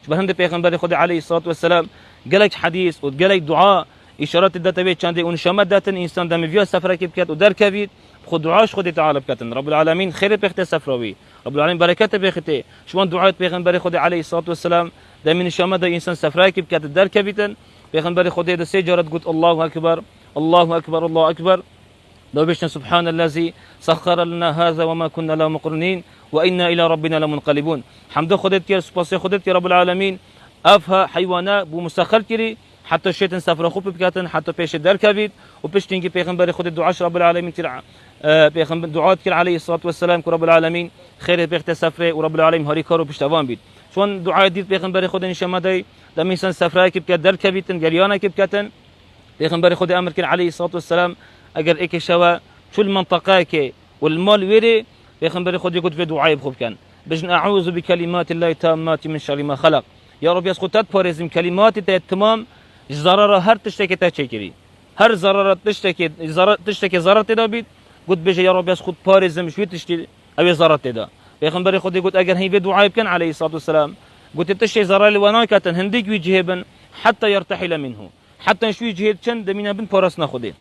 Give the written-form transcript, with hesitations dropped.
شبهند پیغمبر خود علیه الصلاه و السلام گلک حدیث و گلک دعا اشارات داده به چنده اون شمت داتن انسان دم ویا سفر کی بکات و در کوید خود دعاش خود تعالی بکاتن رب العالمین خیر بخت سفروی رب العالمین برکت بخته شوان دعات پیغمبر خود علیه الصلاه و السلام دمین شمت انسان سفر کی بکات در کویدن پیغمبر خود ده سه جارت گفت الله اکبر الله اکبر الله اکبر لو بشنا سبحان الذي سخر لنا هذا وما كنا له مقرنين وإنا إلى ربنا لمنقلبون حمد خودت يا سپاس خودت يا رب العالمين افها حيوانات بمسخر كري حتى الشيطان سفر خوب بكاتن حتى پیش در كبيد وبشتينكي پیغمبر خود دعاء رب العالمين ترع پیغمبر دعاء كر عليه الصلاه والسلام رب العالمين خير بخت سفر ورب العالمين هاري كارو پشتوان بيد چون دعاء ديد پیغمبر خود نشمدای دميسن سفر كي بكات در كبيتن گريانا كي بكاتن پیغمبر خود امر كر عليه الصلاه والسلام اگر ایک شوا شو المنطقه كي والمال ويري پیغمبر خود يقول في دعاء بخوب كان بجن اعوذ بكلمات الله التامات من شر ما خلق يا رب يسقطت پارزم كلمات تمام ضرر هر تشتكي تا چكري هر ضرر تشتكي ضرر تدا بيت قلت بيجي يا رب يسقط پارزم شو تشتي او ضرر تدا پیغمبر خود يقول اگر هي دعاء كان عليه الصلاه والسلام قلت تشتي ضرر وناكتن هنديك وجهبن حتى يرتحل منه حتى شو يجهد چند من بن پارس نخوده